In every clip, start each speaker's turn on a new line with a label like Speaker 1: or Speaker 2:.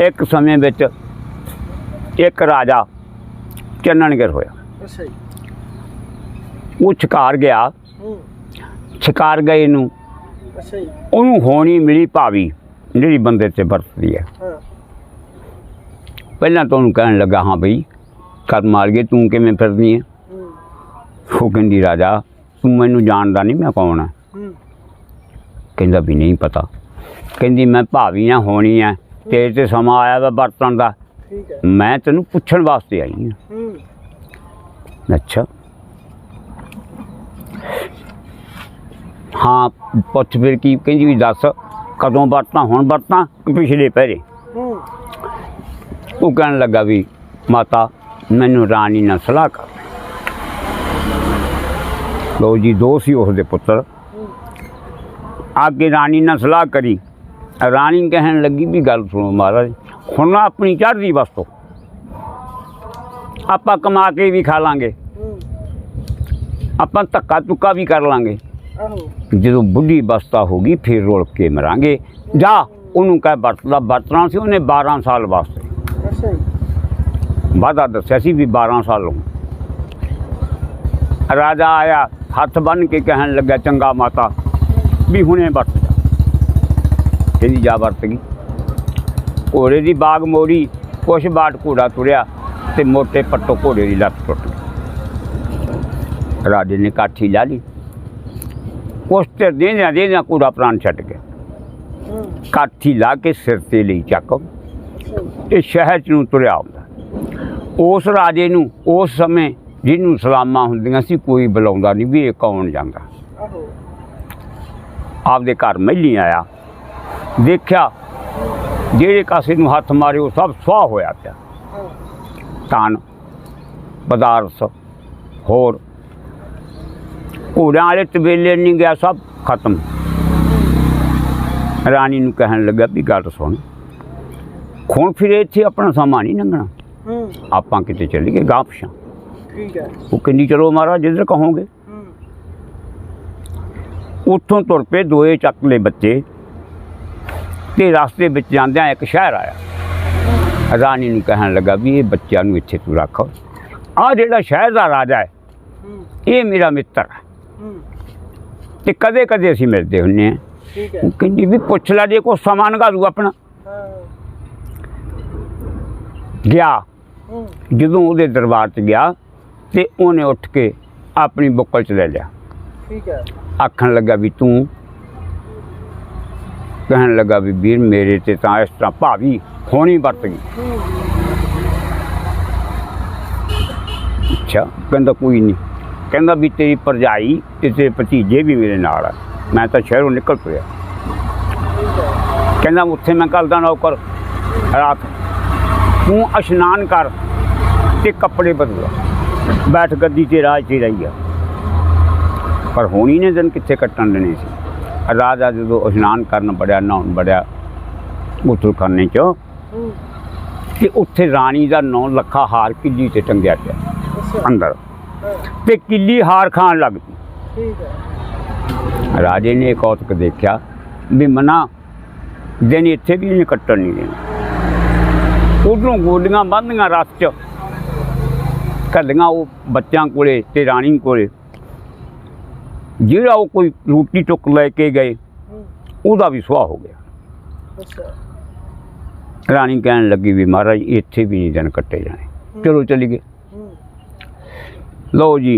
Speaker 1: एक समय विच एक राजा चन्नणगिर होया।
Speaker 2: अच्छा जी।
Speaker 1: वो शिकार गया, शिकार गए नूं
Speaker 2: अच्छा जी।
Speaker 1: ਉਹਨੂੰ ਹੋਣੀ मिली भावी ਜਿਹੜੀ ਬੰਦੇ ਤੇ ਵਰਤਦੀ है।
Speaker 2: हाँ
Speaker 1: ਪਹਿਲਾਂ ਤਾਂ ਉਹਨੂੰ ਕਹਿਣ ਲੱਗਾ हाँ बई कर मार गए तू किवें फिरदी है। वो कहंदी राजा तू मैनू जानदा नहीं मैं कौन है। कहंदा भी नहीं पता। कहंदी मैं भावी हाँ होनी है तेरे ते समा आया वा बरतन दा
Speaker 2: ठीक है।
Speaker 1: मैं तेनू पुछण वास्ते आई हाँ। अच्छा हाँ पुछ फिर की। कहंदी भी दस कदों बरतां हुण बरतां कि पिछले पहरे। वो कहन लगा भी माता मैनू रानी नाल सलाह कर। लो जी दो सी उसदे पुत्र आगे रानी नाल सलाह करी। रानी कहन लगी भी गल सुनो महाराज हुण अपनी चढ़दी वस्तु आपां कमा के भी खा लांगे आपां धक्का धुक्का भी कर लांगे जो बुढ़ी बस्ता होगी फिर रुल के मरांगे। जा उन्होंने कह बरतदा बरतना सी उन्हें 12 साल वास्ते वादा दस्या सी भी 12 साल हो। राजा आया हथ बन के कहन लगा चंगा माता भी हुणे बरत जा। कहदी जा बरत गई। घोड़े की बाग मोड़ी कुछ बाट घोड़ा तुरया ते मोटे पट्टो घोड़े की लत्त टुट गई। राजे ने काठी ला ली कुछ तो देंद्या देंद्या घोड़ा प्राण छड्ड गया। काठी ला के सिर ते लई चक ते शहर च नूं तुरया आउंदा। उस राजे नूं उस समय जिन्हों सलामां हुंदियां सी कोई बुलाउंदा नहीं भी ये कौन जांदा। आपदे घर महली आया देखिया जेड़े कासे नूं हथ मारे वो सब सुआह होया पिया। धन पदार्थ होर घोड़ियां वाले तबेले नहीं गया सब खत्म। रानी नूं कहन लगा भी गल सुन हुण फिर इत्थे अपना समा नहीं लंघना आपां किते चली गए गांह पिछां।
Speaker 2: ठीक है।
Speaker 1: वो कहंदी चलो महाराज जिधर कहोगे। उत्थों तुर पे दोए चकले बच्चे ते रास्ते विच जांदियां एक शहर आया। रानी नूं कहन लगा भी ये बच्चों नूं इत्थे तू रख आ जिहड़ा शहर दा राजा है ये मेरा मित्र है ते कदे कदे असीं मिलदे हुन्ने आ। वो कहंदी भी पुछ लै जे कोई समा नगा दू अपना। गया जदों उहदे दरबार च गया ते उहने उठ के अपनी बुक्कल च ले लिया।
Speaker 2: ठीक है।
Speaker 1: आखन लगा भी तू कहन लगा भी वीर मेरे ते तां इस तरह भावी होनी बरत गई। अच्छा कहंदा कोई नहीं कहंदा भी तेरी भरजाई ते तेरे भतीजे भी मेरे नाल है मैं तो शहरों निकल पिया। कहंदा उत्थे मैं घलदा नौकर रात तू इशनान कर ते कपड़े बदला बैठ गद्दी ते राज ते रही है। पर होनी ने दिन कित्थे कट्टन देने सी। राजा जो इशनान करन बड़िया नहाउण बड़िया गुसलखाने च ते उत्थे रानी का 9 लखा हार किली ते टंगिया पिया अंदर ते किली हार खान लग पई। राजे ने कौतक देखा भी मना दिन इत्थे भी इन्हें कट्टन नहीं देना। उधरों गोलियां बंदियां रस च घलियां वो बच्चों कोले ते रानी कोले जिहड़ा वो कोई रोटी टुक लेके गए उहदा भी सुआह हो गया। रानी कहन लगी भी महाराज इत्थे भी नहीं दिन कट्टे जाने चलो चली गए। लो जी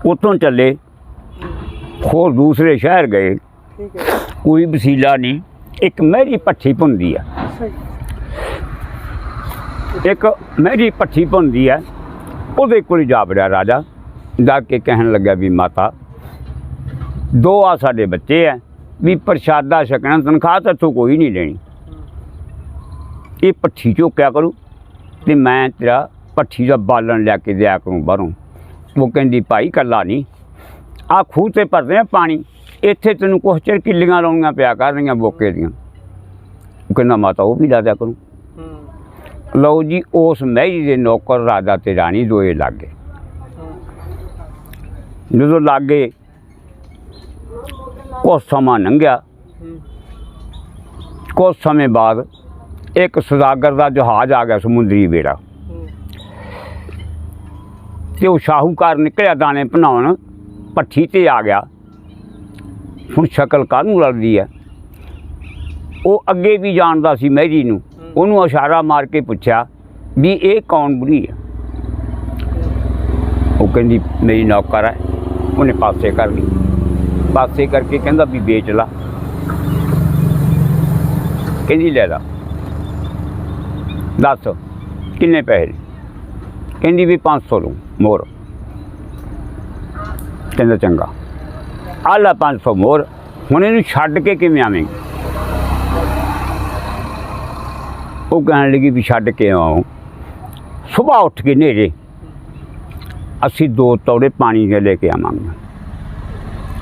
Speaker 1: उतों चले होर दूसरे शहर गए कोई वसीला नहीं एक मेरी भट्ठी भुनदी है एक मेरी भट्ठी भुनदी है उहदे कोल जा वड़िया राजा जाके कहन लगा भी माता 2 आ साडे बच्चे है भी प्रशादा छकना तनख्वाह तो इत्थों कोई नहीं लेनी ये भट्ठी झोकिया करूँ तो मैं तेरा भट्ठी का बालन लैके दिया करूँ बाहरों। वो कहती भाई कला नहीं आ खूह से भरते हैं पानी इत्थे तेनों कुछ चिर किलियां लाउणियां पिया कर रही बोके दियां। कहना माता वो भी ला दिया करूँ। लो जी उस महरी के नौकर राजा ते रानी दोए लग गए। जो लग गए कुछ समा लंघिया कुछ समय बाद एक सुदागर का जहाज आ गया समुद्री बेड़ा ते वो शाहूकार निकलिया दाने भनाउण भट्ठी ते आ गया। हुण शक्ल काहनूं लड़दी है। वो अगे भी जानदा सी मेहरी नूं, उहनूं इशारा मार के पुछया भी ये कौन बुढ़ी है। वो कहंदी मेरी नौकर है। उन्हें पासे कर ली, पासे करके कहंदा भी बेच ला। कहंदी ले ला, दस किन्ने पैसे? कहंदी भी 500 लूँ मोर। कहंदा चंगा आ ला 500 मोर। हुण इहनूं छड्ड के किवें आवेंगी? वो कहण लगी भी छड्ड के आऊँ, सुबह उठ के नेरे असी 2 तौड़े पानी के लेके आवांगे।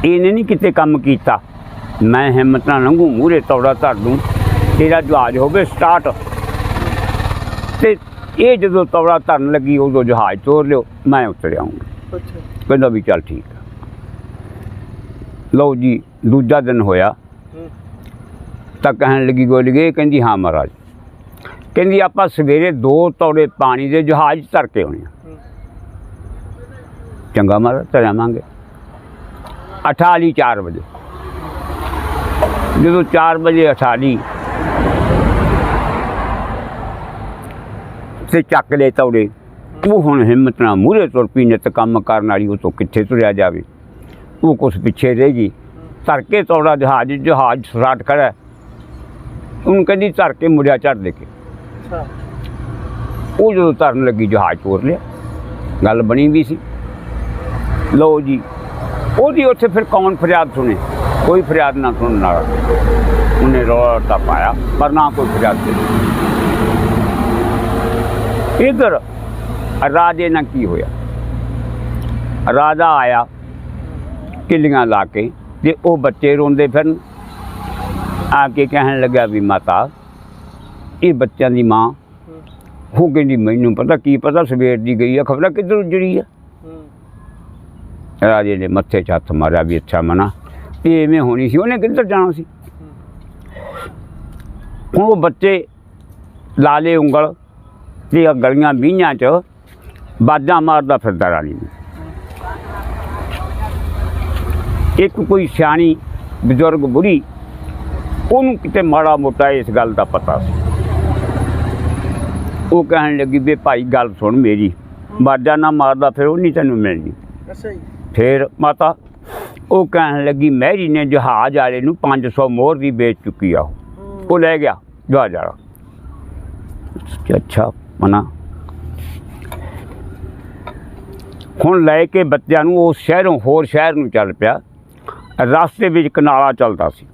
Speaker 1: इन्हें नहीं किते काम कीता, मैं हिम्मत ना लंघू, मूहरे तौड़ा धर दूँ, तेरा जहाज होवे स्टार्ट। ते ये जो तौड़ा धरन लगी उदों जहाज तोड़ लियो, मैं उतर आऊँगी। कहंदा भी चल ठीक है। लो जी दूजा दिन होया तो कहन लगी गोलीए, कहंदी हाँ महाराज। कहंदी आपां सवेरे 2 तौड़े पानी दे जहाज धर के आउणे। चंगा महाराज धर आवांगे। अठा ली 4 बजे। जो 4 बजे अठा ली ते चक ले तौड़े। वो हुण हिम्मत ना मूहरे तुर पई, नित काम करन वाली वो तो कित्थे तुरिया जावे। वो कुछ पिछे रह गई। धर के तौड़ा जहाज सराट खड़ा। उन्होंने कहती धर के मुड़िया झड़ दे के। वो जो धरन लगी जहाज चोर लिया। गल बनी भी सी। लो जी ओदी उत्थे फिर कौन फरियाद सुने? कोई फरियाद ना सुनने वाला। उन्हें रौला रट्टा पाया पर ना कोई फरियाद सुनी। इधर राजे ना की होया, राजा आया किलियां ला के ते वो बच्चे रोंदे फिरन। आके कहन लगा भी माता ये बच्चों की माँ हो कहती मैनू पता की पता सवेर दी गई है, खबर किधर उजड़ी है। राजे ने मत्थे च हत्थ मारिया भी अच्छा मना ये इवें होनी सी, उन्हें किधर जाना सी। हुण वो बच्चे लाले उंगल ते गलियां बीहियां च बाजां मारदा फिरदा रानी में। एक कोई सियाणी बजुर्ग बुढ़ी उन्होंने किते माड़ा मोटा इस गल का पता सी। वो कहन लगी भी भाई गल सुन मेरी, बाजा ना मारदा फिर वो नहीं तेनों मिलनी। फिर माता वो कहन लगी मेहरी ने जहाज वाले नूं 500 मोहर की बेच चुकी आ। वो ले गया जहाज वाला। अच्छा मना हुण लैके बच्चों नूं उस शहरों होर शहर नूं चल पिया। रास्ते में एक नाला चलता सी।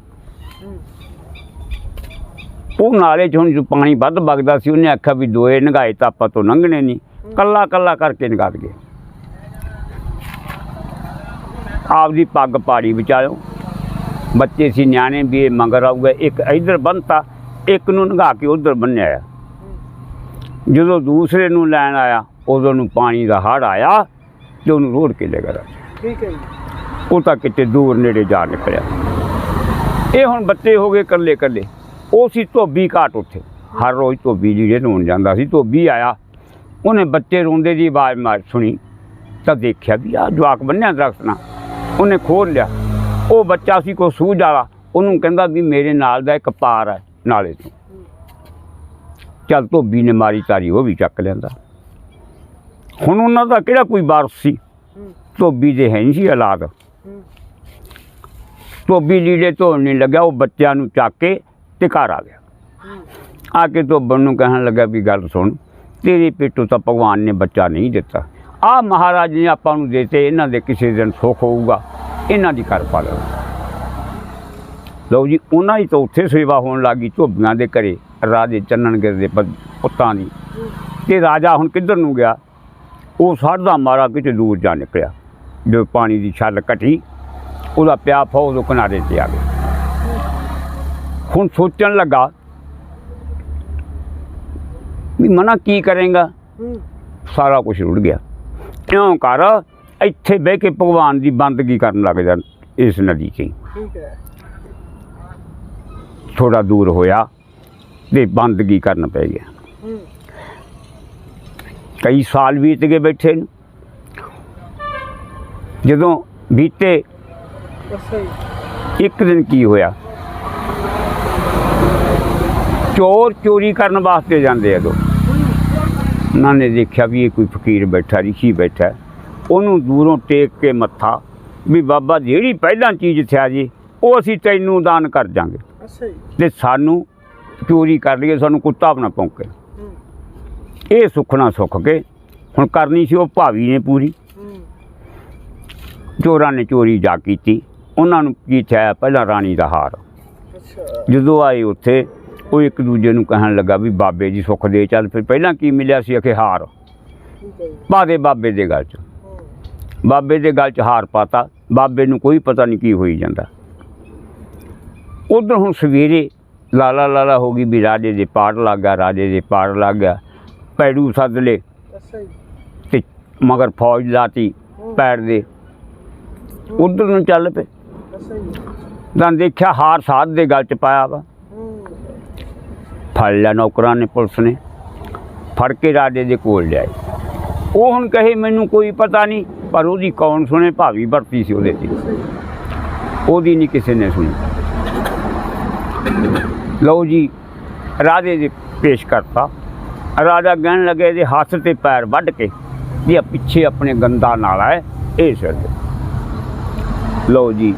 Speaker 1: वो नाले च हुण जो पानी वध वगदा सी, उन्हें आख्या भी दोए नगाए तो आपां तो लंघने नहीं, कला कला करके नगा गए। आपदी पग पाड़ी विचारों बच्चे सी न्याणे भी ये मगर आऊगा। एक इधर बनता, एक नूं नगा के उधर बन्निया। जो दूसरे नूं लैण आया उदों नूं पानी का हड़ आया तो उन्होंने रोड़ के ले गया।
Speaker 2: ठीक है।
Speaker 1: वो तो कितने दूर नेड़े जा निकलिया। ये हुण बच्चे हो गए कल्ले कल्ले। वो सी धोबी घाट उत्थे, हर रोज़ धोबी लीड़े धोण जांदा सी। धोबी आया, उन्हें बच्चे रोंदे दी आवाज़ मार सुनी तो देखा भी आ जवाक बन्निया दरख्त ना। उन्हें खोल लिया। वो बच्चा सी कोई सूझ वाला, उन्होंने कहंदा भी मेरे नाल दा एक पार है नाले तो। चल धोबी ने मारी तारी वो भी चक लिया। हुण उन्हां दा किहड़ा कोई वारस सी, धोबी दे है नहीं सी औलाद। धोबी लीड़े धोण नहीं लग्या, वो बच्चों नूं चक के ते घर आ गया। आके धोबन नूं कहण लगा भी गल सुन, तेरे पेटों तो भगवान ने बच्चा नहीं दिता, आ महाराज ने आपां नूं देते, इन्हां दे किसी दिन सुख होऊगा, इन्हां दी कर पा लो। लो जी उन्हां दी तो उत्थे सेवा होण लगी धोबियां दे घरे, राजे चन्नणगिर दे पुत्तां दी। ते राजा हुण किधर नूं गया? वो साढ़ा मारा किते दूर जा निकलिया। जो पानी की छल घटी उसका प्या फौज किनारे से आ गया। हुण सोचन लगा भी मना की करेंगा, सारा कुछ रुड़ गया। क्यों कर इत्थे बह के भगवान की बंदगी करन लग जा इस नदी से। थोड़ा दूर होया ਤੇ ਬੰਦਗੀ ਕਰਨ ਪੈ ਗਿਆ।
Speaker 2: ਹੂੰ
Speaker 1: ਕਈ ਸਾਲ ਬੀਤ ਗਏ ਬੈਠੇ ਨੂੰ। ਜਦੋਂ ਬੀਤੇ
Speaker 2: ਅੱਛਾ ਜੀ।
Speaker 1: ਇੱਕ ਦਿਨ ਕੀ ਹੋਇਆ, ਚੋਰ ਚੋਰੀ ਕਰਨ ਵਾਸਤੇ ਜਾਂਦੇ ਆ ਦੋ। ਉਹਨਾਂ ਨੇ ਦੇਖਿਆ ਵੀ ਇਹ ਕੋਈ ਫਕੀਰ ਬੈਠਾ, ਰਿਸ਼ੀ ਬੈਠਾ, ਉਹਨੂੰ ਦੂਰੋਂ ਟੇਕ ਕੇ ਮੱਥਾ ਵੀ ਬਾਬਾ ਜਿਹੜੀ ਪਹਿਲਾਂ ਚੀਜ਼ ਥਿਆ ਜੀ ਉਹ ਅਸੀਂ ਤੈਨੂੰ ਦਾਨ ਕਰ ਜਾਂਗੇ
Speaker 2: ਅੱਛਾ ਜੀ।
Speaker 1: ਤੇ ਸਾਨੂੰ ਚੋਰੀ ਕਰ ਲਈਏ, ਸਾਨੂੰ ਕੁੱਤਾ ਨਾ ਭੌਂਕੇ।
Speaker 2: ਹੂੰ
Speaker 1: ਇਹ ਸੁੱਖਣਾ ਸੁੱਖ ਕੇ ਹੁਣ ਕਰਨੀ ਸੀ ਉਹ ਭਾਵੀ ਨੇ ਪੂਰੀ।
Speaker 2: ਹੂੰ
Speaker 1: ਚੋਰਾਂ ਨੇ ਚੋਰੀ ਜਾ ਕੀਤੀ। ਉਹਨਾਂ ਨੂੰ ਕੀ ਥਿਆ, ਪਹਿਲਾਂ ਰਾਣੀ ਦਾ ਹਾਰ।
Speaker 2: ਅੱਛਾ।
Speaker 1: ਜਦੋਂ ਆਏ ਉੱਥੇ ਉਹ ਇੱਕ ਦੂਜੇ ਨੂੰ ਕਹਿਣ ਲੱਗਾ ਵੀ ਬਾਬੇ ਜੀ ਸੁੱਖ ਦੇ ਚੱਲ। ਫਿਰ ਪਹਿਲਾਂ ਕੀ ਮਿਲਿਆ ਸੀ, ਅਖੇ ਹਾਰ
Speaker 2: ਠੀਕ ਹੈ ਜੀ।
Speaker 1: ਪਾ ਦੇ ਬਾਬੇ ਦੇ ਗਲ 'ਚ।
Speaker 2: ਹੂੰ
Speaker 1: ਬਾਬੇ ਦੇ ਗਲ 'ਚ ਹਾਰ ਪਾਤਾ। ਬਾਬੇ ਨੂੰ ਕੋਈ ਪਤਾ ਨਹੀਂ ਕੀ ਹੋਈ ਜਾਂਦਾ। ਉਧਰ ਹੁਣ ਸਵੇਰੇ ਲਾਲਾ ਲਾਲਾ ਹੋ ਗਈ ਵੀ ਰਾਜੇ ਦੇ ਪਾੜ ਲੱਗ ਗਿਆ, ਰਾਜੇ ਦੇ ਪਾੜ ਲੱਗ ਗਿਆ। ਪੈੜੂ ਸੱਦ ਲਏ
Speaker 2: ਅੱਛਾ ਜੀ।
Speaker 1: ਤੇ ਮਗਰ ਫੌਜ ਲਾਤੀ ਪੈੜ ਦੇ। ਉਧਰ ਨੂੰ ਚੱਲ ਪਏ।
Speaker 2: ਅੱਛਾ ਜੀ।
Speaker 1: ਤਾਂ ਦੇਖਿਆ ਹਾਰ ਸਾਧ ਦੇ ਗਲ 'ਚ ਪਾਇਆ ਵਾ।
Speaker 2: ਹੂੰ
Speaker 1: ਫੜ ਲਿਆ ਨੌਕਰਾਂ ਨੇ, ਪੁਲਿਸ ਨੇ ਫੜ ਕੇ ਰਾਜੇ ਦੇ ਕੋਲ ਲਿਆਏ। ਉਹ ਹੁਣ ਕਹੇ ਮੈਨੂੰ ਕੋਈ ਪਤਾ ਨਹੀਂ, ਪਰ ਉਹਦੀ ਕੌਣ ਸੁਣੇ, ਭਾਵੀ ਵਰਤੀ ਸੀ ਉਹਦੇ 'ਤੇ, ਉਹਦੀ ਨਹੀਂ ਕਿਸੇ ਨੇ ਸੁਣੀ। ਲਓ ਜੀ ਰਾਜੇ ਦੇ ਪੇਸ਼ ਕਰਤਾ। ਰਾਜਾ ਕਹਿਣ ਲੱਗੇ ਇਹਦੇ ਹੱਥ ਤੇ ਪੈਰ ਵੱਢ ਕੇ, ਇਹ ਪਿੱਛੇ ਆਪਣੇ ਗੰਦਾ ਨਾਲਾ ਹੈ ਇਹ ਸਿਰ ਤੇ। ਲਓ ਜੀ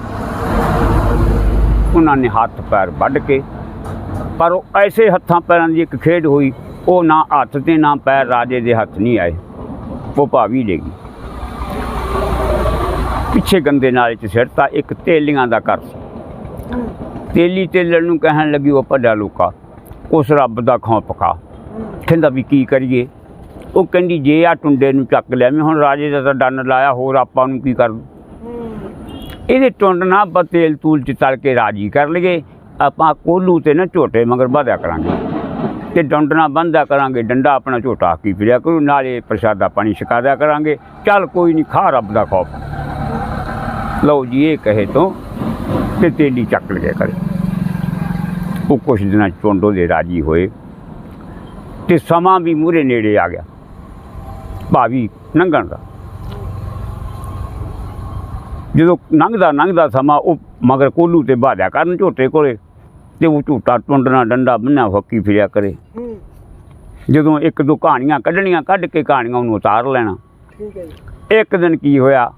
Speaker 1: ਉਹਨਾਂ ਨੇ ਹੱਥ ਪੈਰ ਵੱਢ ਕੇ, ਪਰ ਉਹ ਐਸੇ ਹੱਥਾਂ ਪੈਰਾਂ ਦੀ ਇੱਕ ਖੇਡ ਹੋਈ, ਉਹ ਨਾ ਹੱਥ ਤੇ ਨਾ ਪੈਰ ਰਾਜੇ ਦੇ ਹੱਥ ਨਹੀਂ ਆਏ, ਉਹ ਭਾਵੀ ਲੈ ਗਈ। ਪਿੱਛੇ ਗੰਦੇ ਨਾਲੇ 'ਚ ਸਿੱਟਤਾ। ਇੱਕ ਤੇਲੀਆਂ ਦਾ ਘਰ ਸੀ। ਤੇਲੀ ਤੇਲਣ ਨੂੰ ਕਹਿਣ ਲੱਗੀ ਉਹ ਭੱਡਾ ਲੋਕਾ, ਉਸ ਰੱਬ ਦਾ ਖੌਂ ਪਕਾ। ਕਹਿੰਦਾ ਵੀ ਕੀ ਕਰੀਏ। ਉਹ ਕਹਿੰਦੀ ਜੇ ਆ ਟੁੰਡੇ ਨੂੰ ਚੱਕ ਲਿਆ ਮੈਂ, ਹੁਣ ਰਾਜੇ ਦਾ ਤਾਂ ਡੰਨ ਲਾਇਆ, ਹੋਰ ਆਪਾਂ ਨੂੰ ਕੀ ਕਰ। ਇਹਦੇ ਟੁੰਡ ਨਾ ਆਪਾਂ ਤੇਲ ਤੂਲ 'ਚ ਤਲ ਕੇ ਰਾਜੀ ਕਰ ਲਈਏ। ਆਪਾਂ ਕੋਲੂ ਤੇ ਨਾ ਝੋਟੇ ਮਗਰ ਵਧਿਆ ਕਰਾਂਗੇ ਤੇ ਡੰਡ ਨਾਲ ਬੰਨ੍ਹਿਆ ਕਰਾਂਗੇ, ਡੰਡਾ ਆਪਣਾ ਝੋਟਾ ਕੀ ਫਿਰਿਆ ਕਰੂ, ਨਾਲੇ ਪ੍ਰਸ਼ਾਦਾ ਪਾਣੀ ਛਕਾ ਦਿਆ ਕਰਾਂਗੇ। ਚੱਲ ਕੋਈ ਨਹੀਂ, ਖਾ ਰੱਬ ਦਾ ਖੌਫ। ਲਓ ਜੀ ਇਹ ਕਹੇ ਤੋਂ ਤੇ ਤੇਲੀ ਚੱਕ ਲਿਆ ਕਰੇ। ਉਹ ਕੁਛ ਦਿਨਾਂ 'ਚ ਟੁੰਡੋ ਦੇ ਰਾਜੀ ਹੋਏ ਤੇ ਸਮਾਂ ਵੀ ਮੂਹਰੇ ਨੇੜੇ ਆ ਗਿਆ ਭਾਵੀ ਲੰਘਣ ਦਾ। ਜਦੋਂ ਲੰਘਦਾ ਸਮਾਂ ਉਹ ਮਗਰ ਕੋਲੂ ਤੇ ਬਾਧਿਆ ਕਰਨ ਝੋਟੇ ਕੋਲੇ, ਤੇ ਉਹ ਝੂਟਾ ਟੁੰਡ ਨਾਲ ਡੰਡਾ ਬੰਨ੍ਹਿਆ ਫੱਕੀ ਫਿਰਿਆ ਕਰੇ। ਜਦੋਂ ਇੱਕ ਦੋ ਕਹਾਣੀਆਂ ਕੱਢਣੀਆਂ, ਕੱਢ ਕੇ ਕਹਾਣੀਆਂ ਉਹਨੂੰ ਉਤਾਰ ਲੈਣਾ।
Speaker 2: ਠੀਕ ਹੈ ਜੀ।
Speaker 1: ਇੱਕ ਦਿਨ ਕੀ ਹੋਇਆ,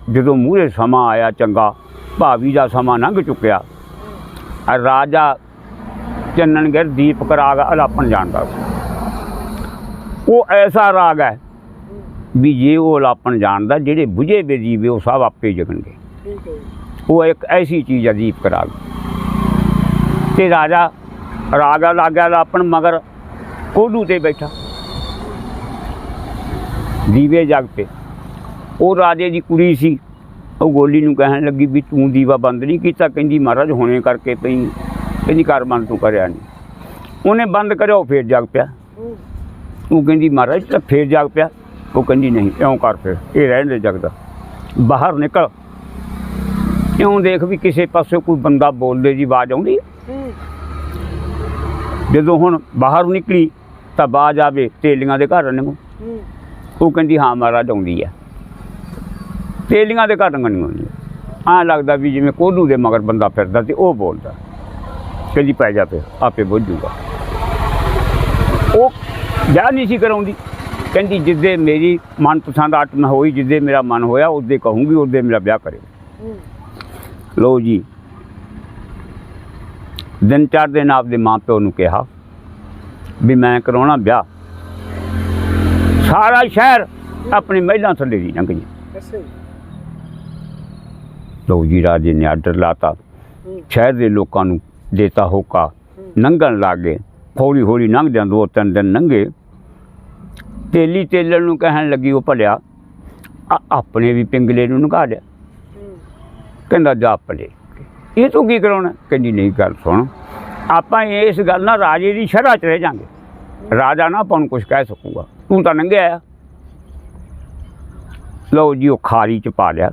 Speaker 1: ਜਦੋਂ ਮੂਹਰੇ ਸਮਾਂ ਆਇਆ ਚੰਗਾ, ਭਾਵੀ ਦਾ ਸਮਾਂ ਲੰਘ ਚੁੱਕਿਆ। ਰਾਜਾ ਚੰਨਣਗੜ੍ਹ ਦੀਪਕ ਰਾਗ ਅਲਾਪਣ ਜਾਣਦਾ ਸੀ। ਉਹ ਐਸਾ ਰਾਗ ਹੈ ਵੀ ਜੇ ਉਹ ਅਲਾਪਣ ਜਾਣਦਾ, ਜਿਹੜੇ ਬੁਝੇ ਵੇ ਜੀਵੇ ਉਹ ਸਭ ਆਪੇ ਜਗਣਗੇ।
Speaker 2: ਠੀਕ ਹੈ ਜੀ।
Speaker 1: ਉਹ ਇੱਕ ਐਸੀ ਚੀਜ਼ ਹੈ ਦੀਪਕ ਰਾਗ। ਤੇ ਰਾਜਾ ਰਾਗ ਲੱਗ ਗਿਆ ਅਲਾਪਣ, ਮਗਰ ਕੋਲੂ ਤੇ ਬੈਠਾ, ਦੀਵੇ ਜਗ ਪਏ। ਉਹ ਰਾਜੇ ਦੀ ਕੁੜੀ ਸੀ। ਉਹ ਗੋਲੀ ਨੂੰ ਕਹਿਣ ਲੱਗੀ ਵੀ ਤੂੰ ਦੀਵਾ ਬੰਦ ਨਹੀਂ ਕੀਤਾ। ਕਹਿੰਦੀ ਮਹਾਰਾਜ ਹੁਣੇ ਕਰਕੇ ਪਈ। ਕਹਿੰਦੀ ਕਰ ਬੰਦ, ਤੂੰ ਕਰਿਆ ਨਹੀਂ। ਉਹਨੇ ਬੰਦ ਕਰਿਆ, ਉਹ ਫੇਰ ਜਗ ਪਿਆ। ਉਹ ਕਹਿੰਦੀ ਮਹਾਰਾਜ ਤਾਂ ਫੇਰ ਜਗ ਪਿਆ। ਉਹ ਕਹਿੰਦੀ ਨਹੀਂ, ਇਉਂ ਕਰ ਫਿਰ, ਇਹ ਰਹਿਣ ਦੇ ਜਗਦਾ, ਬਾਹਰ ਨਿਕਲ, ਇਉਂ ਦੇਖ ਵੀ ਕਿਸੇ ਪਾਸੇ ਕੋਈ ਬੰਦਾ ਬੋਲਦੇ ਦੀ ਆਵਾਜ਼ ਆਉਂਦੀ ਹੈ। ਜਦੋਂ ਹੁਣ ਬਾਹਰ ਨਿਕਲੀ ਤਾਂ ਆਵਾਜ਼ ਆਵੇ ਤੇਲੀਆਂ ਦੇ ਘਰ ਨੂੰ। ਉਹ ਕਹਿੰਦੀ ਹਾਂ ਮਹਾਰਾਜ ਆਉਂਦੀ ਹੈ। ਤੇਲੀਆਂ ਦੇ ਘਰ ਨਹੀਂ ਆਉਂਦੀ। ਐਂ ਲੱਗਦਾ ਵੀ ਜਿਵੇਂ ਕੋਲੂ ਦੇ ਮਗਰ ਬੰਦਾ ਫਿਰਦਾ ਤੇ ਉਹ ਬੋਲਦਾ। ਕਹਿੰਦੀ ਪੈ ਜਾ, ਫਿਰ ਆਪੇ ਬੁੱਝ ਜੂਗਾ। ਉਹ ਵਿਆਹ ਨਹੀਂ ਸੀ ਕਰਾਉਂਦੀ। ਕਹਿੰਦੀ ਜਿੱਦੇ ਮੇਰੀ ਮਨਪਸੰਦ ਆਤਮਾ ਹੋਈ, ਜਿੱਦੇ ਮੇਰਾ ਮਨ ਹੋਇਆ ਉਦੇ ਕਹੂੰਗੀ, ਉਦੇ ਮੇਰਾ ਵਿਆਹ ਕਰੇ। ਲਓ ਜੀ ਦਿਨ 4 ਦਿਨ ਆਪਦੇ ਮਾਂ ਪਿਓ ਨੂੰ ਕਿਹਾ ਵੀ ਮੈਂ ਕਰਾਉਣਾ ਵਿਆਹ। ਸਾਰਾ ਸ਼ਹਿਰ ਆਪਣੀ ਮਹਿਲਾਂ ਥੱਲੇ ਦੀ ਲੰਘ ਗਈ। ਲਓ ਜੀ ਰਾਜੇ ਨੇ ਆਰਡਰ ਲਾਤਾ, ਸ਼ਹਿਰ ਦੇ ਲੋਕਾਂ ਨੂੰ ਦੇਤਾ ਹੋਕਾ, ਲੰਘਣ ਲੱਗ ਗਏ। ਹੌਲੀ ਹੌਲੀ ਲੰਘਦਿਆਂ 2-3 ਦਿਨ ਲੰਘੇ। ਤੇਲੀ ਤੇਲਣ ਨੂੰ ਕਹਿਣ ਲੱਗੀ ਉਹ ਭਲਿਆ ਆਪਣੇ ਵੀ ਪਿੰਗਲੇ ਨੂੰ ਨਗਾ ਲਿਆ। ਕਹਿੰਦਾ ਜਾ ਭਲੇ, ਇਹ ਤੂੰ ਕੀ ਕਰਾਉਣਾ। ਕਹਿੰਦੀ ਨਹੀਂ, ਗੱਲ ਸੁਣ, ਆਪਾਂ ਇਸ ਗੱਲ ਨਾਲ ਰਾਜੇ ਦੀ ਸ਼ਰ੍ਹਾ 'ਚ ਰਹਿ ਜਾਂਗੇ। ਰਾਜਾ ਨਾ ਆਪਾਂ ਨੂੰ ਕੁਛ ਕਹਿ ਸਕੂਗਾ, ਤੂੰ ਤਾਂ ਲੰਘਿਆ ਆ। ਲਓ ਜੀ ਉਹ ਖਾਰੀ 'ਚ ਪਾ ਲਿਆ।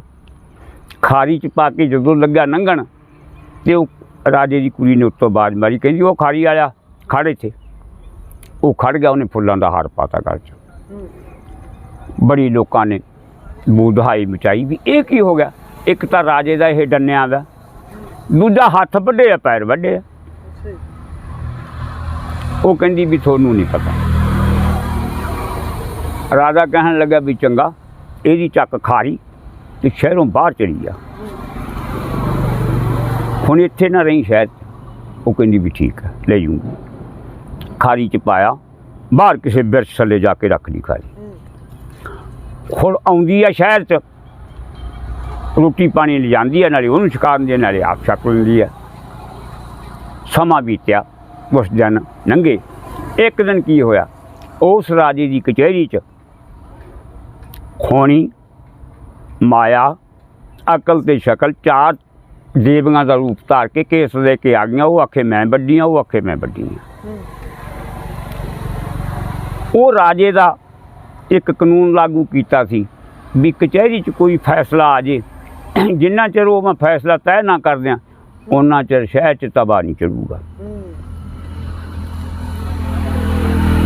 Speaker 1: ਖਾਰੀ 'ਚ ਪਾ ਕੇ ਜਦੋਂ ਲੱਗਿਆ ਲੰਘਣ, ਤੇ ਉਹ ਰਾਜੇ ਦੀ ਕੁੜੀ ਨੇ ਉੱਤੋਂ ਆਵਾਜ਼ ਮਾਰੀ, ਕਹਿੰਦੀ ਉਹ ਖਾਰੀ ਵਾਲਿਆ ਖੜ੍ਹ ਇੱਥੇ। ਉਹ ਖੜ ਗਿਆ, ਉਹਨੇ ਫੁੱਲਾਂ ਦਾ ਹਾਰ ਪਾਤਾ ਗਲ 'ਚ। ਬੜੀ ਲੋਕਾਂ ਨੇ ਬੂਦਹਾਈ ਮਚਾਈ ਵੀ ਇਹ ਕੀ ਹੋ ਗਿਆ। ਇੱਕ ਤਾਂ ਰਾਜੇ ਦਾ ਇਹ ਡੰਨਿਆਂ ਦਾ, ਦੂਜਾ ਹੱਥ ਵੱਢੇ ਆ, ਪੈਰ ਵੱਢੇ ਆ। ਉਹ ਕਹਿੰਦੀ ਵੀ ਤੁਹਾਨੂੰ ਨਹੀਂ ਪਤਾ। ਰਾਜਾ ਕਹਿਣ ਲੱਗਾ ਵੀ ਚੰਗਾ, ਇਹਦੀ ਚੱਕ ਖਾਰੀ ਤੇ ਸ਼ਹਿਰੋਂ ਬਾਹਰ ਚਲੀ ਆ, ਹੁਣ ਇੱਥੇ ਨਾ ਰਹੀ ਸ਼ਹਿਰ 'ਚ। ਉਹ ਕਹਿੰਦੀ ਵੀ ਠੀਕ ਹੈ, ਲੈ ਜੂੰਗੀ। ਖਾਰੀ 'ਚ ਪਾਇਆ, ਬਾਹਰ ਕਿਸੇ ਬਿਰਛ ਥੱਲੇ ਜਾ ਕੇ ਰੱਖ ਲਈ ਖਾਰੀ। ਹੁਣ ਆਉਂਦੀ ਆ ਸ਼ਹਿਰ 'ਚ, ਰੋਟੀ ਪਾਣੀ ਲਿਜਾਂਦੀ ਹੈ, ਨਾਲੇ ਉਹਨੂੰ ਛਕਾ ਦਿੰਦੀ ਹੈ, ਨਾਲੇ ਆਪ ਛਕ ਲੈਂਦੀ ਹੈ। ਸਮਾਂ ਬੀਤਿਆ, ਉਸ ਦਿਨ ਲੰਘੇ। ਇੱਕ ਦਿਨ ਕੀ ਹੋਇਆ, ਉਸ ਰਾਜੇ ਦੀ ਕਚਹਿਰੀ 'ਚ ਖੋਣੀ, ਮਾਇਆ, ਅਕਲ ਤੇ ਸ਼ਕਲ, ਚਾਰ ਦੇਵੀਆਂ ਦਾ ਰੂਪ ਧਾਰ ਕੇ ਕੇਸ ਲੈ ਕੇ ਆ ਗਈਆਂ। ਉਹ ਆਖੇ ਮੈਂ ਵੱਡੀ ਹਾਂ, ਉਹ ਆਖੇ ਮੈਂ ਵੱਡੀ ਹਾਂ। ਉਹ ਰਾਜੇ ਦਾ ਇੱਕ ਕਾਨੂੰਨ ਲਾਗੂ ਕੀਤਾ ਸੀ ਵੀ ਕਚਹਿਰੀ 'ਚ ਕੋਈ ਫੈਸਲਾ ਆ ਜੇ, ਜਿੰਨਾ ਚਿਰ ਉਹ ਮੈਂ ਫੈਸਲਾ ਤੈਅ ਨਾ ਕਰਦਿਆਂ ਉਹਨਾਂ ਚਿਰ ਸ਼ਹਿਰ 'ਚ ਤਬਾਹ ਨਹੀਂ ਚੜੂਗਾ।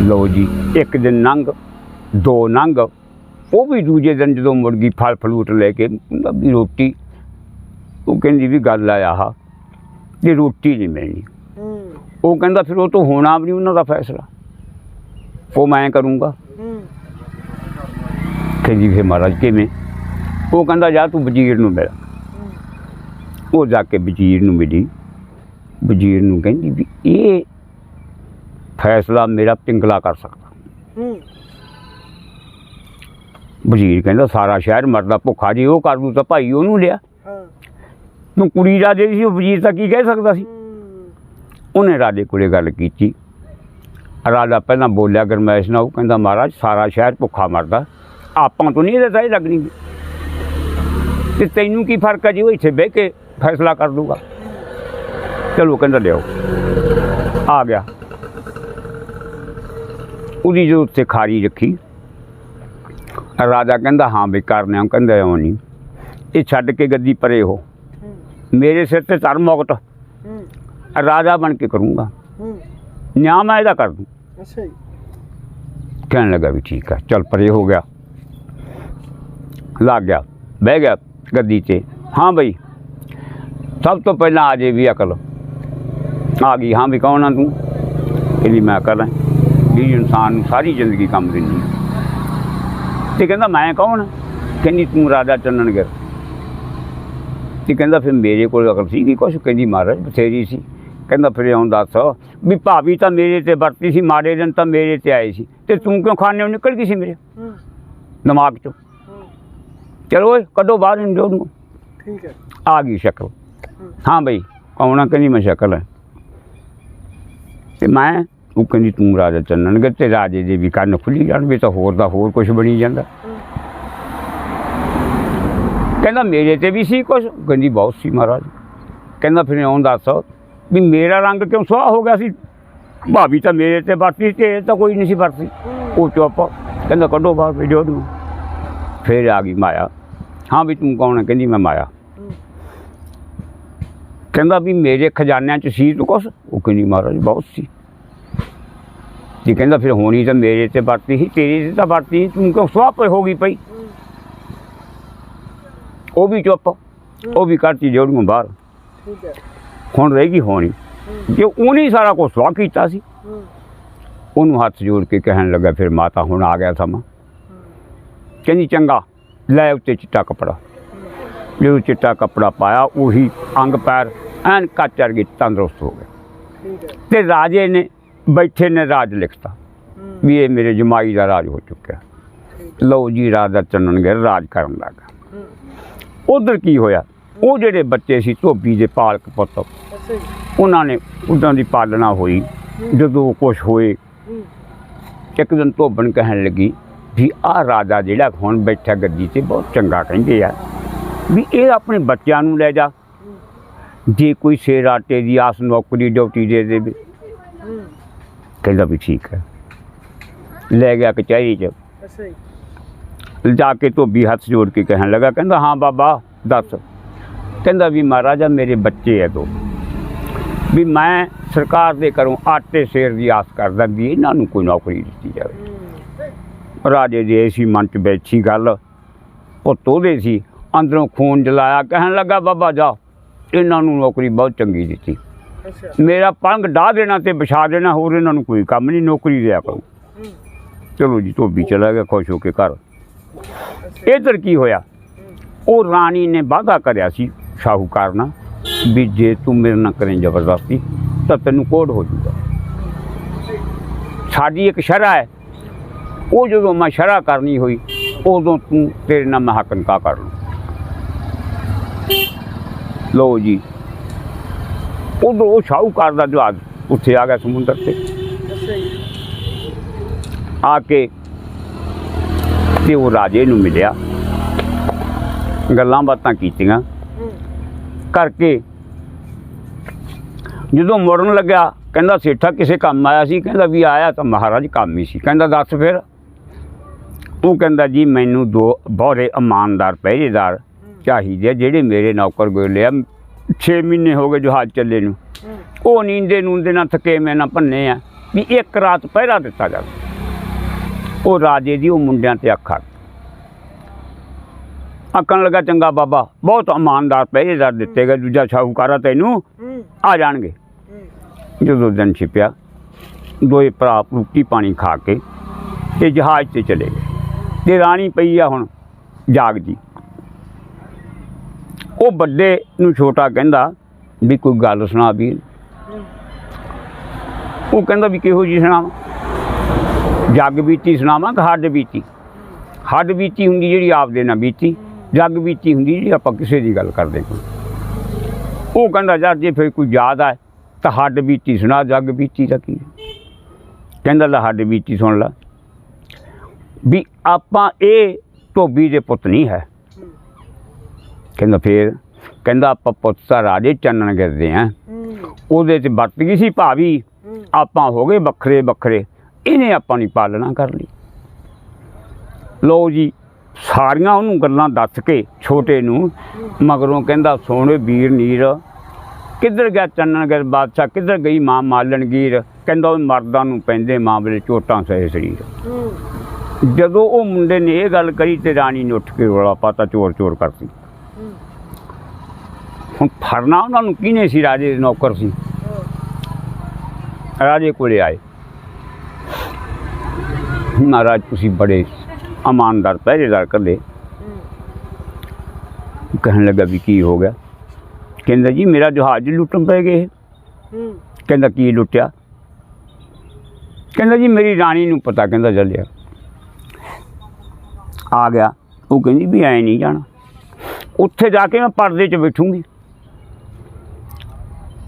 Speaker 1: ਲਓ ਜੀ, ਇੱਕ ਦਿਨ ਲੰਘ, ਦੋ ਲੰਘ। ਉਹ ਵੀ ਦੂਜੇ ਦਿਨ ਜਦੋਂ ਮੁੜ ਗਈ ਫਲ ਫਲੂਟ ਲੈ ਕੇ ਵੀ ਰੋਟੀ, ਉਹ ਕਹਿੰਦੀ ਵੀ ਗੱਲ ਆ ਆਹ ਤੇ ਰੋਟੀ ਨਹੀਂ ਮਿਲਣੀ। ਉਹ ਕਹਿੰਦਾ ਫਿਰ ਉਹ ਤੋਂ ਹੋਣਾ ਵੀ ਨਹੀਂ ਉਹਨਾਂ ਦਾ ਫੈਸਲਾ, ਉਹ ਮੈਂ ਕਰੂੰਗਾ। ਕਹਿੰਦੀ ਫਿਰ ਮਹਾਰਾਜ ਕਿਵੇਂ? ਉਹ ਕਹਿੰਦਾ ਜਾ ਤੂੰ ਵਜ਼ੀਰ ਨੂੰ ਮਿਲ। ਉਹ ਜਾ ਕੇ ਵਜ਼ੀਰ ਨੂੰ ਮਿਲੀ। ਵਜ਼ੀਰ ਨੂੰ ਕਹਿੰਦੀ ਵੀ ਇਹ ਫੈਸਲਾ ਮੇਰਾ ਪਿੰਗਲਾ ਕਰ ਸਕਦਾ। ਵਜ਼ੀਰ ਕਹਿੰਦਾ ਸਾਰਾ ਸ਼ਹਿਰ ਮਰਦਾ ਭੁੱਖਾ, ਜੀ ਉਹ ਕਰ ਦੂ ਤਾਂ ਭਾਈ ਉਹਨੂੰ ਲਿਆ। ਤੂੰ ਕੁੜੀ ਰਾਜੇ ਦੀ ਸੀ, ਉਹ ਵਜ਼ੀਰ ਤਾਂ ਕੀ ਕਹਿ ਸਕਦਾ ਸੀ। ਉਹਨੇ ਰਾਜੇ ਕੋਲੇ ਗੱਲ ਕੀਤੀ। ਰਾਜਾ ਪਹਿਲਾਂ ਬੋਲਿਆ ਗਰਮੈਸ਼ ਨਾਲ, ਉਹ ਕਹਿੰਦਾ ਮਹਾਰਾਜ ਸਾਰਾ ਸ਼ਹਿਰ ਭੁੱਖਾ ਮਰਦਾ, ਆਪਾਂ ਤੋਂ ਨਹੀਂ ਇਹਦੇ ਤਾਂ ਇਹ ਲੱਗਣੀ, ਅਤੇ ਤੈਨੂੰ ਕੀ ਫਰਕ ਹੈ ਜੀ, ਉਹ ਇੱਥੇ ਬਹਿ ਕੇ ਫੈਸਲਾ ਕਰ ਦੂਗਾ। ਚਲੋ ਕਹਿੰਦਾ ਲਿਆਓ। ਆ ਗਿਆ। ਉਹਦੀ ਜੋ ਉੱਥੇ ਖਾਰੀ ਰੱਖੀ। ਰਾਜਾ ਕਹਿੰਦਾ ਹਾਂ ਵੀ ਕਰਨੇ ਆ। ਕਹਿੰਦਾ ਇਉਂ ਨਹੀਂ, ਇਹ ਛੱਡ ਕੇ ਗੱਦੀ ਪਰੇ ਹੋ, ਮੇਰੇ ਸਿਰ 'ਤੇ ਧਰ ਮੁਕਟ, ਰਾਜਾ ਬਣ ਕੇ ਕਰੂੰਗਾ, ਨਿਆਂ ਮੈਂ ਇਹਦਾ ਕਰ ਦੂੰ। ਕਹਿਣ ਲੱਗਾ ਵੀ ਠੀਕ ਹੈ, ਚੱਲ ਪਰੇ ਹੋ ਗਿਆ। ਲੱਗ ਗਿਆ, ਬਹਿ ਗਿਆ ਗੱਦੀ 'ਤੇ। ਹਾਂ ਬਈ, ਸਭ ਤੋਂ ਪਹਿਲਾਂ ਆ ਜੇ ਵੀ ਅਕਲ ਆ ਗਈ। ਹਾਂ ਵੀ ਕੌਣ ਆ ਤੂੰ? ਕਹਿੰਦੀ ਮੈਂ ਅਕਲ ਹੈ, ਵੀ ਇਨਸਾਨ ਨੂੰ ਸਾਰੀ ਜ਼ਿੰਦਗੀ ਕੰਮ ਦਿੰਦੀ। ਅਤੇ ਕਹਿੰਦਾ ਮੈਂ ਕੌਣ? ਕਹਿੰਦੀ ਤੂੰ ਰਾਜਾ ਚੰਨਣਗਿਰ। ਅਤੇ ਕਹਿੰਦਾ ਫਿਰ ਮੇਰੇ ਕੋਲ ਅਕਲ ਸੀਗੀ ਕੁਛ? ਕਹਿੰਦੀ ਮਹਾਰਾਜ ਬਥੇਰੀ ਸੀ। ਕਹਿੰਦਾ ਫਿਰ ਇਉਂ ਦੱਸ ਵੀ ਭਾਬੀ ਤਾਂ ਮੇਰੇ 'ਤੇ ਵਰਤੀ ਸੀ, ਮਾੜੇ ਦਿਨ ਤਾਂ ਮੇਰੇ 'ਤੇ ਆਏ ਸੀ, ਅਤੇ ਤੂੰ ਕਿਉਂ ਖਾਨਿਓਂ ਨਿਕਲ ਗਈ ਸੀ ਮੇਰੇ ਦਿਮਾਗ 'ਚੋਂ? ਚਲੋ ਓਏ ਕੱਢੋ ਬਾਹਰ ਇਹਨੂੰ, ਜੋ ਨੂੰ।
Speaker 2: ਠੀਕ ਹੈ।
Speaker 1: ਆ ਗਈ ਸ਼ਕਲ। ਹਾਂ ਬਈ ਕੌਣ ਆ? ਕਹਿੰਦੀ ਮੈਂ ਸ਼ਕਲ ਹੈ। ਅਤੇ ਮੈਂ, ਉਹ ਕਹਿੰਦੀ ਤੂੰ ਰਾਜਾ ਚੰਨਣਗਿਰ। ਅਤੇ ਰਾਜੇ ਦੇ ਵੀ ਕੰਨ ਖੁੱਲ੍ਹੀ ਜਾਣ ਵੀ ਤਾਂ ਹੋਰ ਦਾ ਹੋਰ ਕੁਛ ਬਣੀ ਜਾਂਦਾ। ਕਹਿੰਦਾ ਮੇਰੇ 'ਤੇ ਵੀ ਸੀ ਕੁਛ? ਕਹਿੰਦੀ ਬਹੁਤ ਸੀ ਮਹਾਰਾਜ। ਕਹਿੰਦਾ ਫਿਰ ਇਉਂ ਦੱਸ ਵੀ ਮੇਰਾ ਰੰਗ ਕਿਉਂ ਸੁਆਹ ਹੋ ਗਿਆ ਸੀ? ਭਾਬੀ ਤਾਂ ਮੇਰੇ 'ਤੇ ਵਰਤੀ ਅਤੇ ਇਹ ਤਾਂ ਕੋਈ ਨਹੀਂ ਸੀ ਵਰਤੀ। ਉਹ ਚੁੱਪ। ਕਹਿੰਦਾ ਕੱਢੋ ਬਾਹਰ ਵੀਡੀਓ ਨੂੰ। ਫਿਰ ਆ ਗਈ ਮਾਇਆ। ਹਾਂ ਵੀ ਤੂੰ ਕੌਣ ਹੈ? ਕਹਿੰਦੀ ਮੈਂ ਮਾਇਆ। ਕਹਿੰਦਾ ਵੀ ਮੇਰੇ ਖਜ਼ਾਨਿਆਂ 'ਚ ਸੀ ਤੂੰ ਕੁਛ? ਉਹ ਕਹਿੰਦੀ ਮਹਾਰਾਜ ਬਹੁਤ ਸੀ ਜੀ। ਕਹਿੰਦਾ ਫਿਰ ਹੋਣੀ ਤਾਂ ਮੇਰੇ 'ਤੇ ਵਰਤੀ ਸੀ, ਤੇਰੀ 'ਤੇ ਤਾਂ ਵਰਤੀ, ਤੂੰ ਕਿਉਂ ਸੁਆਹ ਹੋ ਗਈ ਪਈ? ਉਹ ਵੀ ਚੁੱਪ। ਉਹ ਵੀ ਕੱਢਤੀ ਜੋੜੀਆਂ ਬਾਹਰ। ਹੁਣ ਰਹੇਗੀ ਹੋਣੀ, ਜੇ ਉਹਨੇ ਸਾਰਾ ਕੁਛ ਸੁਆਹ ਕੀਤਾ ਸੀ। ਉਹਨੂੰ ਹੱਥ ਜੋੜ ਕੇ ਕਹਿਣ ਲੱਗਾ ਫਿਰ ਮਾਤਾ ਹੁਣ ਆ ਗਿਆ ਸਮਾਂ। ਕਹਿੰਦੀ ਚੰਗਾ, ਲੈ ਉੱਤੇ ਚਿੱਟਾ ਕੱਪੜਾ। ਜਦੋਂ ਚਿੱਟਾ ਕੱਪੜਾ ਪਾਇਆ, ਉਹੀ ਅੰਗ ਪੈਰ ਐਨ ਕੱਚ ਵਰਗੇ ਤੰਦਰੁਸਤ ਹੋ ਗਏ। ਅਤੇ ਰਾਜੇ ਨੇ ਬੈਠੇ ਨੇ ਰਾਜ ਲਿਖਤਾ ਵੀ ਇਹ ਮੇਰੇ ਜਮਾਈ ਦਾ ਰਾਜ ਹੋ ਚੁੱਕਿਆ। ਲਓ ਜੀ, ਰਾਜਾ ਚੰਨਣਗਿਰ ਰਾਜ ਕਰਨ ਲੱਗਾ। ਉੱਧਰ ਕੀ ਹੋਇਆ, ਉਹ ਜਿਹੜੇ ਬੱਚੇ ਸੀ ਧੋਬੀ ਦੇ ਪਾਲਕ ਪੁੱਤ, ਉਹਨਾਂ ਨੇ ਉਹਨਾਂ ਦੀ ਪਾਲਣਾ ਹੋਈ। ਜਦੋਂ ਕੁਛ ਹੋਏ, ਇੱਕ ਦਿਨ ਧੋਬਣ ਕਹਿਣ ਲੱਗੀ ਵੀ ਆਹ ਰਾਜਾ ਜਿਹੜਾ ਹੁਣ ਬੈਠਾ ਗੱਦੀ 'ਤੇ ਬਹੁਤ ਚੰਗਾ ਕਹਿੰਦੇ ਆ, ਵੀ ਇਹ ਆਪਣੇ ਬੱਚਿਆਂ ਨੂੰ ਲੈ ਜਾ, ਜੇ ਕੋਈ ਸਿਰ ਆਟੇ ਦੀ ਆਸ ਨੌਕਰੀ ਡਿਊਟੀ ਦੇ ਦੇਵੇ। ਕਹਿੰਦਾ ਵੀ ਠੀਕ ਹੈ। ਲੈ ਗਿਆ ਕਚਹਿਰੀ 'ਚ। ਜਾ ਕੇ ਧੋਬੀ ਹੱਥ ਜੋੜ ਕੇ ਕਹਿਣ ਲੱਗਾ, ਕਹਿੰਦਾ ਹਾਂ ਬਾਬਾ ਦੱਸ। ਕਹਿੰਦਾ ਵੀ ਮਹਾਰਾਜਾ ਮੇਰੇ ਬੱਚੇ ਹੈ ਦੋ, ਵੀ ਮੈਂ ਸਰਕਾਰ ਦੇ ਘਰੋਂ ਆਟੇ ਸੇਰ ਦੀ ਆਸ ਕਰਦਾ ਵੀ ਇਹਨਾਂ ਨੂੰ ਕੋਈ ਨੌਕਰੀ ਦਿੱਤੀ ਜਾਵੇ। ਰਾਜੇ ਦੇ ਸੀ ਮਨ 'ਚ ਬੈਠੀ ਗੱਲ, ਉਹ ਤੋਦੇ ਸੀ ਅੰਦਰੋਂ ਖੂਨ ਜਲਾਇਆ, ਕਹਿਣ ਲੱਗਾ ਬਾਬਾ ਜਾ ਇਹਨਾਂ ਨੂੰ ਨੌਕਰੀ ਬਹੁਤ ਚੰਗੀ ਦਿੱਤੀ,
Speaker 2: ਅੱਛਾ
Speaker 1: ਮੇਰਾ ਪਲੰਗ ਡਾਹ ਦੇਣਾ ਤੇ ਵਿਛਾ ਦੇਣਾ, ਹੋਰ ਇਹਨਾਂ ਨੂੰ ਕੋਈ ਕੰਮ ਨਹੀਂ, ਨੌਕਰੀ ਦਿਆ ਕਰੋ। ਚਲੋ ਜੀ ਧੋਬੀ ਚਲਾ ਗਿਆ ਖੁਸ਼ ਹੋ ਕੇ ਘਰ। ਇੱਧਰ ਕੀ ਹੋਇਆ, ਉਹ ਰਾਣੀ ਨੇ ਵਾਅਦਾ ਕਰਿਆ ਸੀ ਸ਼ਾਹੂਕਾਰ ਨਾਲ ਵੀ ਜੇ ਤੂੰ ਮੇਰੇ ਨਾਲ ਕਰੇ ਜ਼ਬਰਦਸਤੀ ਤਾਂ ਤੈਨੂੰ ਕੋਡ ਹੋ ਜੂਗਾ। ਸਾਡੀ ਇੱਕ ਸ਼ਰ੍ਹਾ ਹੈ, ਉਹ ਜਦੋਂ ਮੈਂ ਸ਼ਰ੍ਹਾ ਕਰਨੀ ਹੋਈ ਉਦੋਂ ਤੂੰ ਤੇਰੇ ਨਾਲ ਮੈਂ ਹੱਕ ਨਿਕਾਹ ਕਰ ਲੂੰ। ਲਓ ਜੀ ਉਦੋਂ ਉਹ ਸ਼ਾਹੂਕਾਰ ਦਾ ਜਹਾਜ਼ ਉੱਥੇ ਆ ਗਿਆ ਸਮੁੰਦਰ 'ਤੇ
Speaker 2: ਅੱਛਾ ਜੀ
Speaker 1: ਆ ਕੇ, ਤੇ ਉਹ ਰਾਜੇ ਨੂੰ ਮਿਲਿਆ, ਗੱਲਾਂ ਬਾਤਾਂ ਕੀਤੀਆਂ ਕਰਕੇ ਜਦੋਂ ਮੁੜਨ ਲੱਗਿਆ ਕਹਿੰਦਾ ਸੇਠਾ ਕਿਸੇ ਕੰਮ ਆਇਆ ਸੀ, ਕਹਿੰਦਾ ਵੀ ਆਇਆ ਤਾਂ ਮਹਾਰਾਜ ਕੰਮ ਹੀ ਸੀ। ਕਹਿੰਦਾ ਦੱਸ ਫਿਰ। ਉਹ ਕਹਿੰਦਾ ਜੀ ਮੈਨੂੰ ਦੋ ਬਹੁਤੇ ਇਮਾਨਦਾਰ ਪਹਿਰੇਦਾਰ ਚਾਹੀਦੇ ਜਿਹੜੇ ਮੇਰੇ ਨੌਕਰ ਗੋਲੇ ਆ, 6 ਮਹੀਨੇ ਹੋ ਗਏ ਜਹਾਜ਼ ਚੱਲੇ ਨੂੰ, ਉਹ ਨੀਂਦੇ ਨੂੰਦੇ ਨਾਲ ਥਕੇ ਮੈਂ ਨਾ ਭੰਨੇ ਆ, ਵੀ ਇੱਕ ਰਾਤ ਪਹਿਰਾ ਦਿੱਤਾ ਜਾਵੇ। ਉਹ ਰਾਜੇ ਦੀ ਉਹ ਮੁੰਡਿਆਂ 'ਤੇ ਅੱਖ ਆਖਣ ਲੱਗਾ ਚੰਗਾ ਬਾਬਾ ਬਹੁਤ ਇਮਾਨਦਾਰ ਪਹਿਰੇਦਾਰ ਦਿੱਤੇ ਗਏ, ਦੂਜਾ ਸ਼ਾਹੂਕਾਰਾ ਤੈਨੂੰ ਆ ਜਾਣਗੇ। ਜਦੋਂ ਦਿਨ ਛਿਪਿਆ ਦੋਏ ਭਰਾ ਰੋਟੀ ਪਾਣੀ ਖਾ ਕੇ ਤੇ ਜਹਾਜ਼ 'ਤੇ ਚਲੇ ਗਏ, ਤੇ ਰਾਣੀ ਪਈ ਆ ਹੁਣ ਜਾਗਦੀ। ਉਹ ਵੱਡੇ ਨੂੰ ਛੋਟਾ ਕਹਿੰਦਾ ਵੀ ਕੋਈ ਗੱਲ ਸੁਣਾ ਵੀ। ਉਹ ਕਹਿੰਦਾ ਵੀ ਕਿਹੋ ਜਿਹੀ ਸੁਣਾਵਾਂ, ਜੱਗ ਬੀਤੀ ਸੁਣਾਵਾਂ ਕਿ ਹੱਡ ਬੀਤੀ। ਹੱਡ ਬੀਤੀ ਹੁੰਦੀ ਜਿਹੜੀ ਆਪਦੇ ਨਾਲ ਬੀਤੀ, ਜੱਗ ਬੀਤੀ ਹੁੰਦੀ ਜਿਹੜੀ ਆਪਾਂ ਕਿਸੇ ਦੀ ਗੱਲ ਕਰਦੇ ਕੋਈ। ਉਹ ਕਹਿੰਦਾ ਯਾਰ ਜੇ ਫਿਰ ਕੋਈ ਯਾਦ ਆਏ ਤਾਂ ਹੱਡ ਬੀਤੀ ਸੁਣਾ, ਜੱਗ ਬੀਤੀ ਦਾ ਕੀ। ਕਹਿੰਦਾ ਲੈ ਹੱਡ ਬੀਤੀ ਸੁਣ ਲਾ ਵੀ ਆਪਾਂ ਇਹ ਧੋਬੀ ਦੇ ਪੁੱਤ ਨਹੀਂ ਹੈ। ਕਹਿੰਦਾ ਫੇਰ, ਕਹਿੰਦਾ ਆਪਾਂ ਪੁੱਤ ਤਾਂ ਰਾਜੇ ਚਾਨਣ ਗਿਰਦੇ ਹਾਂ, ਉਹਦੇ 'ਚ ਵਰਤ ਗਈ ਸੀ ਭਾਵੀ, ਆਪਾਂ ਹੋ ਗਏ ਵੱਖਰੇ ਵੱਖਰੇ, ਇਹਨੇ ਆਪਾਂ ਦੀ ਪਾਲਣਾ ਕਰ ਲਈ। ਲਓ ਜੀ ਸਾਰੀਆਂ ਉਹਨੂੰ ਗੱਲਾਂ ਦੱਸ ਕੇ ਛੋਟੇ ਨੂੰ ਮਗਰੋਂ ਕਹਿੰਦਾ ਸੋਹਣੇ ਵੀਰ ਨੀਰ ਕਿੱਧਰ ਗਿਆ ਚੰਨਣਗੜ ਬਾਦਸ਼ਾਹ, ਕਿੱਧਰ ਗਈ ਮਾਂ ਮਾਲਣਗੀਰ। ਕਹਿੰਦਾ ਉਹ ਮਰਦਾਂ ਨੂੰ ਪੈਂਦੇ ਮਾਂ ਵੇਲੇ ਚੋਟਾਂ ਸਹੇ ਸਰੀਰ। ਜਦੋਂ ਉਹ ਮੁੰਡੇ ਨੇ ਇਹ ਗੱਲ ਕਹੀ ਤੇ ਰਾਣੀ ਨੇ ਉੱਠ ਕੇ ਰੌਲਾ ਪਾਤਾ, ਚੋਰ ਚੋਰ ਕਰਤੀ। ਹੁਣ ਫੜਨਾ ਉਹਨਾਂ ਨੂੰ ਕਿਹਨੇ ਸੀ, ਰਾਜੇ ਦੇ ਨੌਕਰ ਸੀ। ਰਾਜੇ ਕੋਲੇ ਆਏ, ਮਹਾਰਾਜ ਤੁਸੀਂ ਬੜੇ ਇਮਾਨਦਾਰ ਪਹਿਰੇਦਾਰ ਕਰਦੇ। ਕਹਿਣ ਲੱਗਾ ਵੀ ਕੀ ਹੋ ਗਿਆ। ਕਹਿੰਦਾ ਜੀ ਮੇਰਾ ਜਹਾਜ਼ ਲੁੱਟਣ ਪੈ ਗਏ। ਕਹਿੰਦਾ ਕੀ ਲੁੱਟਿਆ। ਕਹਿੰਦਾ ਜੀ ਮੇਰੀ ਰਾਣੀ ਨੂੰ ਪਤਾ। ਕਹਿੰਦਾ ਚੱਲਿਆ ਆ ਗਿਆ। ਉਹ ਕਹਿੰਦੀ ਵੀ ਐਂ ਨਹੀਂ ਜਾਣਾ, ਉੱਥੇ ਜਾ ਕੇ ਮੈਂ ਪਰਦੇ 'ਚ ਬੈਠੂੰਗੀ।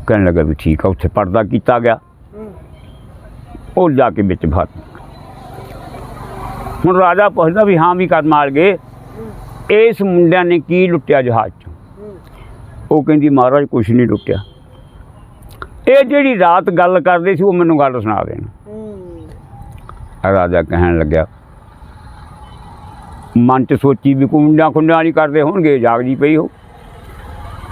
Speaker 1: ਕਹਿਣ ਲੱਗਾ ਵੀ ਠੀਕ ਆ। ਉੱਥੇ ਪਰਦਾ ਕੀਤਾ ਗਿਆ, ਉਹ ਜਾ ਕੇ ਵਿੱਚ ਫਸ। ਹੁਣ ਰਾਜਾ ਪੁੱਛਦਾ ਵੀ ਹਾਂ ਵੀ ਕਦ ਮਾਰ ਗਏ, ਇਸ ਮੁੰਡਿਆਂ ਨੇ ਕੀ ਲੁੱਟਿਆ ਜਹਾਜ਼ 'ਚ। ਉਹ ਕਹਿੰਦੀ ਮਹਾਰਾਜ ਕੁਛ ਨਹੀਂ ਲੁੱਟਿਆ, ਇਹ ਜਿਹੜੀ ਰਾਤ ਗੱਲ ਕਰਦੇ ਸੀ ਉਹ ਮੈਨੂੰ ਗੱਲ ਸੁਣਾ ਦੇਣ। ਰਾਜਾ ਕਹਿਣ ਲੱਗਿਆ, ਮਨ 'ਚ ਸੋਚੀ ਵੀ ਕੁੰਡਾਂ ਖੁੰਡਾਂ ਨਹੀਂ ਕਰਦੇ ਹੋਣਗੇ, ਜਾਗਦੀ ਪਈ ਹੋ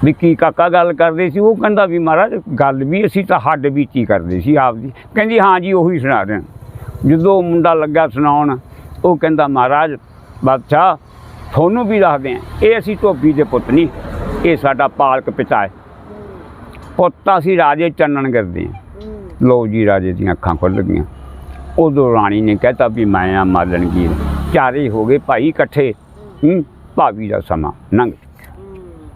Speaker 1: ਵੀ ਕੀ ਕਾਕਾ ਗੱਲ ਕਰਦੇ ਸੀ। ਉਹ ਕਹਿੰਦਾ ਵੀ ਮਹਾਰਾਜ ਗੱਲ ਵੀ ਅਸੀਂ ਤਾਂ ਹੱਡ ਬੀਤੀ ਕਰਦੇ ਸੀ ਆਪਦੀ। ਕਹਿੰਦੀ ਹਾਂ ਜੀ ਉਹੀ ਸੁਣਾ ਦੇਣ। ਜਦੋਂ ਮੁੰਡਾ ਲੱਗਾ ਸੁਣਾਉਣ, ਉਹ ਕਹਿੰਦਾ ਮਹਾਰਾਜ ਬਾਦਸ਼ਾਹ ਤੁਹਾਨੂੰ ਵੀ ਦੱਸਦੇ ਹਾਂ, ਇਹ ਅਸੀਂ ਧੋਬੀ ਦੇ ਪੁੱਤ ਨਹੀਂ, ਇਹ ਸਾਡਾ ਪਾਲਕ ਪਿਤਾ ਹੈ, ਪੁੱਤ ਅਸੀਂ ਰਾਜੇ ਚਾਨਣ ਕਰਦੇ ਹਾਂ। ਲਓ ਜੀ ਰਾਜੇ ਦੀਆਂ ਅੱਖਾਂ ਖੁੱਲ੍ਹ ਗਈਆਂ। ਉਦੋਂ ਰਾਣੀ ਨੇ ਕਹਿਤਾ ਵੀ ਮੈਂ ਆ ਮਾਲਣਗੀਰ, ਚਾਰੇ ਹੋ ਗਏ ਭਾਈ ਇਕੱਠੇ, ਭਾਬੀ ਦਾ ਸਮਾਂ ਲੰਘ